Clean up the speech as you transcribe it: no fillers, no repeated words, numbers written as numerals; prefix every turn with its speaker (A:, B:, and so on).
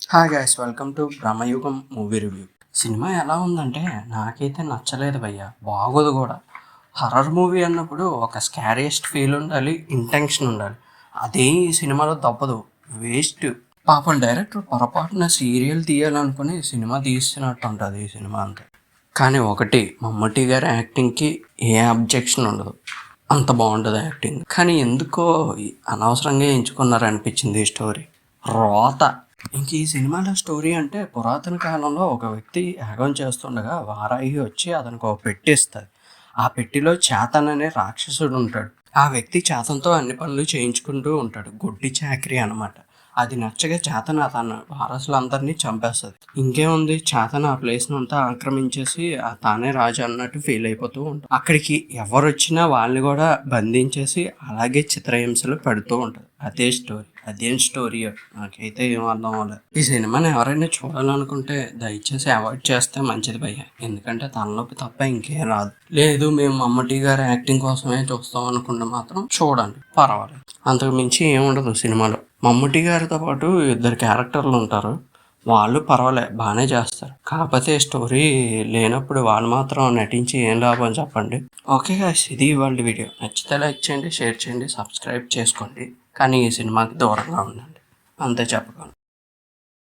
A: Hi guys, welcome to Bramayugam movie review. Cinema ఎలా ఉందంటే నాకైతే నచ్చలేదు భయ్య, బాగోదు కూడా. హర్రర్ మూవీ అన్నప్పుడు ఒక స్కారియస్ట్ ఫీల్ ఉండాలి, ఇంటెన్షన్ ఉండాలి. అదే ఈ సినిమాలో తప్పదు, వేస్ట్. పాపం డైరెక్టర్ పొరపాటున సీరియల్ తీయాలనుకుని సినిమా తీస్తున్నట్టు ఉంటుంది ఈ సినిమా అంతా. కానీ ఒకటి, మమ్మూటి గారి యాక్టింగ్కి ఏ అబ్జెక్షన్ ఉండదు, అంత బాగుంటుంది యాక్టింగ్. కానీ ఎందుకో అనవసరంగా ఎంచుకున్నారనిపించింది ఈ స్టోరీ. రోత. ఇంక ఈ సినిమాలో స్టోరీ అంటే పురాతన కాలంలో ఒక వ్యక్తి యాగం చేస్తుండగా వారాహి వచ్చి అతనికి ఒక పెట్టి ఇస్తుంది. ఆ పెట్టిలో చేతన్ అనే రాక్షసుడు ఉంటాడు. ఆ వ్యక్తి చేతన్తో అన్ని పనులు చేయించుకుంటూ ఉంటాడు, గొడ్డి చాకరీ అనమాట. అది నచ్చగా చేతన్ తన వారసులందరినీ చంపేస్తుంది. ఇంకేముంది, చేతన్ ఆ ప్లేస్ని అంతా ఆక్రమించేసి తానే రాజు అన్నట్టు ఫీల్ అయిపోతూ ఉంటాడు. అక్కడికి ఎవరు వచ్చినా వాళ్ళని కూడా బంధించేసి అలాగే చిత్రహింసలు పెడుతూ ఉంటాడు. అదే స్టోరీ. అదేం స్టోరీ నాకైతే ఏం అర్థం అవ్వలేదు. ఈ సినిమాని ఎవరైనా చూడాలనుకుంటే దయచేసి అవాయిడ్ చేస్తే మంచిది భయ్య, ఎందుకంటే తలనొప్పి తప్ప ఇంకేం రాదు. లేదు మేము మమ్మటి గారి యాక్టింగ్ కోసమే చూస్తాం అనుకుంటే మాత్రం చూడండి, పర్వాలేదు. అంతకు మించి ఏముండదు సినిమాలో. మమ్మటి గారితో పాటు ఇద్దరు క్యారెక్టర్లు ఉంటారు, వాళ్ళు పర్వాలే బాగానే చేస్తారు. కాకపోతే స్టోరీ లేనప్పుడు వాళ్ళు మాత్రం నటించి ఏం లాభం చెప్పండి. ఓకే గాయ్స్, ఇది ఇవాళ వీడియో. నచ్చితే లైక్ చేయండి, షేర్ చేయండి, సబ్స్క్రైబ్ చేసుకోండి. కానీ ఈ సినిమాకి దూరంగా ఉండండి, అంతే చెప్పగలను.